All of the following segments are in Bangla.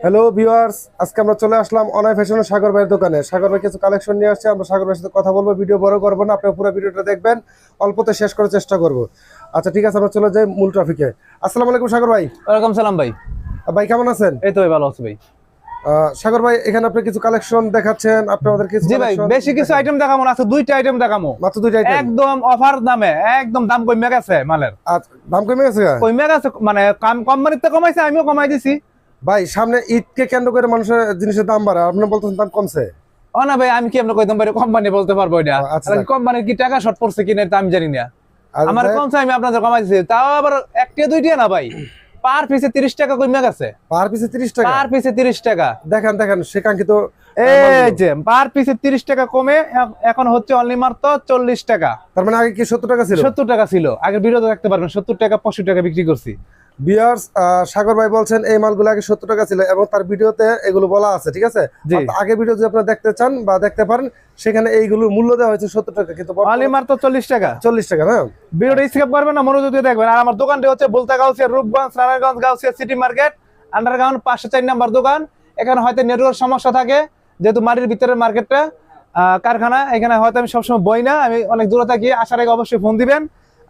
হ্যালো ভিউয়ার্স, আজকে আমরা চলে আসলাম অনলাইন ফ্যাশনের সাগর ভাইয়ের দোকানে। সাগর ভাই কিছু কালেকশন নিয়ে আসছে, আমরা সাগর ভাইয়ের সাথে কথা বলবো। ভিডিও বড় করবো না, আপনারা পুরো ভিডিওটা দেখবেন, অল্পতে শেষ করার চেষ্টা করব। আচ্ছা ঠিক আছে, আমরা চলে যাই মূল টপিকে। আসসালামু আলাইকুম সাগর ভাই। ওয়ালাইকুম সালাম ভাই। ভাই কেমন আছেন? এই তো ভাই, ভালো আছি ভাই। সাগর ভাই, এখানে আপনি কিছু কালেকশন দেখাচ্ছেন, আপনি আমাদের কিছু জি ভাই, বেশি কিছু আইটেম দেখাবো না, আছে দুইটা আইটেম দেখাবো, মাত্র দুইটা আইটেম, একদম অফার দামে, একদম দাম কমে গেছে মালের। আচ্ছা, দাম কমে গেছে? কমে গেছে মানে কোম্পানিতে কমাইছে, আমিও কমাই দিছি। ভাই সামনে ঈদকে কেন্দ্র করে মানুষের জিনিসের দাম বাড়ে, আপনি বলতেছেন দাম কমছে? ও না ভাই, আমি কি আপনাকে কইতাম পারি, কোম্পানি বলতে পারবো এটা। আচ্ছা, কোম্পানির কি টাকা শর্ট পড়ছে কিনা এটা আমি জানি না। আমার ভাই, কমছে, আমি আপনাদের কমাই দিছি, তাও আবার একটা দুইটা না ভাই, পার পিসে 30 টাকা কমে গেছে। পার পিসে 30 টাকা? পার পিসে 30 টাকা। দেখেন দেখেন, সেকাঙ্ক্ষিত এই যে পার পিসে 30 টাকা কমে এখন হচ্ছে অনলি মাত্র 40 টাকা। তার মানে আগে কি 70 টাকা ছিল? 70 টাকা ছিল আগে, ভিডিওতে দেখতে পারবেন 70 টাকা 65 টাকা বিক্রি করছি। ভিউয়ার্স, সাগর ভাই বলছেন এই মালগুলো আগে 70 টাকা ছিল এবং তার ভিডিওতে এগুলো বলা আছে, ঠিক আছে? আগে ভিডিও যদি আপনারা দেখতে চান বা দেখতে পারেন, সেখানে এইগুলোর মূল্য দেওয়া হয়েছে 70 টাকা, কিন্তু অনলি মাত্র 40 টাকা। 40 টাকা না? ভিডিওটা স্কিপ করবেন না, মনোযোগ দিয়ে দেখবেন। আর আমার দোকানটি হচ্ছে Bulta Gausia, Rupganj, Ranarganj, Gausia city market, underground 504 number দোকান। এখানে হয়তো নেটওয়ার্ক সমস্যা থাকে, যেহেতু মাটির ভিতরের মার্কেটটা, কারখানা, এখানে হয়তো আমি সবসময় বই না, আমি অনেক দূরে থাকি। আসার আগে অবশ্যই ফোন দিবেন,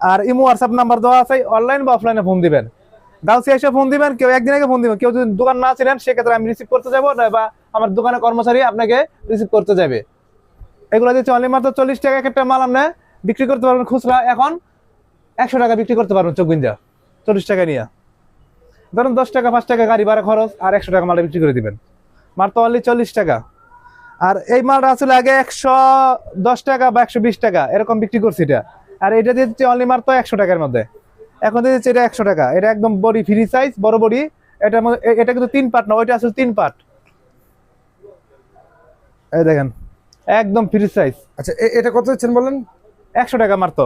আর ইমো হোয়াটসঅ্যাপ নাম্বার দেওয়া আছে, অনলাইন বা অফলাইনে ফোন দিবেন। গাউসিয়া এসে ফোন দিবেন, কেউ একদিন আগে ফোন দিবেন। কেউ যদি দোকান না ছিলেন, সেক্ষেত্রে আমি রিসিভ করতে যাবো, বা আমার দোকানের কর্মচারী আপনাকে রিসিভ করতে যাবে। এগুলো দিচ্ছে অনলি মাত্র 40 টাকা। একটা মাল আপনি বিক্রি করতে পারবেন খুচরা এখন 100 টাকা বিক্রি করতে পারবেন চোখ বিন্দা 40 টাকা নিয়ে। ধরুন 10 টাকা 5 টাকা গাড়ি ভাড়া খরচ, আর 100 টাকা মালটা বিক্রি করে দিবেন, মাত্র অনলি 40 টাকা। আর এই মালটা আসলে আগে 110 টাকা বা 120 টাকা এরকম বিক্রি করছি এটা, আর এটা দিচ্ছে অনলি মাত্র 100 টাকার মধ্যে। এখন দিচ্ছে এটা 100 টাকা। এটা একদম বডি ফ্রি সাইজ, বড় বডি। এটা কিন্তু 3 পার্ট না, ওইটা আসলে 3 পার্ট। এই দেখেন, একদম ফ্রি সাইজ। আচ্ছা, এটা কত দিচ্ছেন বলেন? 100 টাকা মাত্র।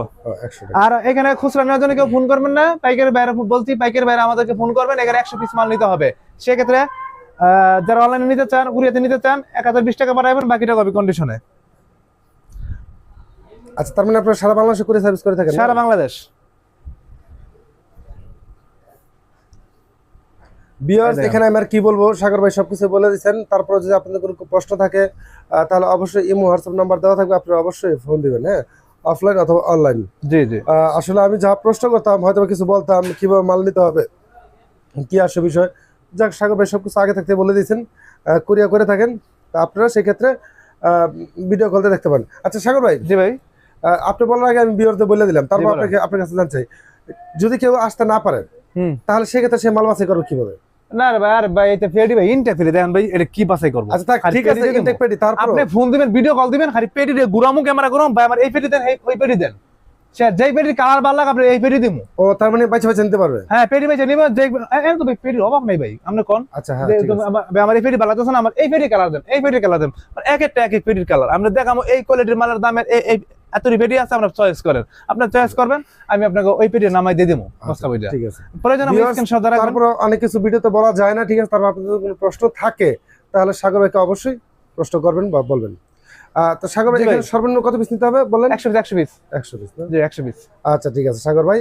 100 টাকা। আর এখানে খুচরা নেওয়ার জন্য কেউ ফোন করবেন না, পাইকারি বাইরে বলছি, পাইকারি বাইরে আমাদেরকে ফোন করবেন। এখানে 100 পিস মাল নিতে হবে। সেক্ষেত্রে যারা অনলাইনে নিতে চান, কুরিয়াতে নিতে চান, 1020 টাকা পাঠাবেন, বাকিটা কপি কন্ডিশনে। আচ্ছা, তার মানে আপনারা সারা বাংলাদেশে কুরিয়ার সার্ভিস করে থাকেন? সারা বাংলাদেশ। ভিউয়ার্স, এখানে আমি আর কি বলবো, সাগর ভাই সবকিছু বলে দিচ্ছেন। তারপরে যদি আপনাদের কোনো প্রশ্ন থাকে, তাহলে অবশ্যই ইমো হোয়াটসঅ্যাপ নাম্বার দেওয়া থাকবে, আপনারা অবশ্যই ফোন দিবেন, হ্যাঁ, অফলাইন অথবা অনলাইন। জি জি। আসলে আমি যা প্রশ্ন করতাম, হয়তো কিছু বলতাম কিভাবে মাল নিতে হবে, কি আসে বিষয়, যাক সাগর ভাই সবকিছু আগে থাকতে বলে দিয়েছেন। কুরিয়ার করে থাকেন, তা আপনারা সেক্ষেত্রে ভিডিও কলতে দেখতে পান। আচ্ছা সাগর ভাই। জি ভাই। আপনি বলার আগে আমি ভিউয়ারদের বলে দিলাম, তারপর আপনার কাছে জানতে চাই, যদি কেউ আসতে না পারে, তাহলে সেক্ষেত্রে সে মাল বাছাই করবে কিভাবে? না রে ভাই, আর ভাই এটা পেডি ভাই, ইনটেক পেডি দেখেন ভাই, এটা কি বাছাই করব? আচ্ছা ঠিক আছে, ইনটেক পেডি। তারপর আপনি ফোন দিবেন, ভিডিও কল দিবেন, খালি পেডি রে গুরামু ক্যামেরা গরম ভাই, আমার এই পেডি দেন, ওই পেডি দেন। সে যেই পেডির কালার ভালো লাগে আপনি এই পেডি দিমু। ও, তার মানে বাইচে বাইচে নিতে পারবে? হ্যাঁ, পেডি ভাই নিবেন, যে এর তো ভাই পেডির অভাব নাই ভাই, আপনি কোন? আচ্ছা হ্যাঁ, আমার এই পেডি ভালো লাগতেছে না, আমার এই পেডি কালার দেন, এই পেডি কালার দেন। এক একটা এক এক পেডির কালার আমরা দেখাবো, এই কোয়ালিটির মালের দামের এই এতটি পেডি আছে, আপনারা চয়েস করেন, আপনারা চয়েস করবেন, আমি আপনাকে ওই পেডি নামাই দিয়ে দেবো। ঠিক আছে, প্রয়োজন আমি স্ক্রিনশট রাখবেন। তারপর অনেক কিছু ভিডিওতে বলা যায় না, ঠিক আছে? তারপর আপনাদের যদি কোনো প্রশ্ন থাকে, তাহলে সাগর ভাইকে অবশ্যই প্রশ্ন করবেন বা বলবেন। তো সাগর ভাই, এখানে সর্বনিম্ন কত পিস নিতে হবে বলেন? 100 পিস। 100 পিস না? জি, 100 পিস। আচ্ছা ঠিক আছে সাগর ভাই।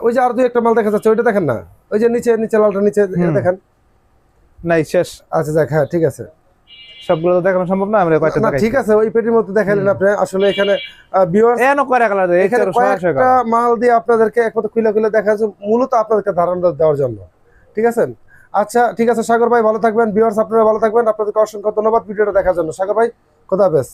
ওই যে আর দুই একটা মাল দেখা যাচ্ছে, ওইটা দেখেন না, ওই যে নিচে নিচে লালটা নিচে, এটা দেখেন। নাই, শেষ। আচ্ছা যাক, হ্যাঁ ঠিক আছে, সবগুলো তো দেখানো সম্ভব না, আমরা কয়টা দেখাই। ঠিক আছে, ওই পেটির মধ্যে দেখাইলেন আপনি। আসলে এখানে ভিউয়ার্স, এনো কয়টা কালার দেয়, এখানে কয়েকটা মাল দিয়ে আপনাদেরকে একমাত্র খুলে খুলে দেখাচ্ছে, মূলত আপনাদেরকে ধারণা দেওয়ার জন্য, ঠিক আছে? আচ্ছা ঠিক আছে সাগর ভাই, ভালো থাকবেন। ভিউয়ার্স আপনারা ভালো থাকবেন, আপনাদেরকে অসংখ্য ধন্যবাদ ভিডিওটা দেখার জন্য। সাগর ভাই, খোদা হাফেজ।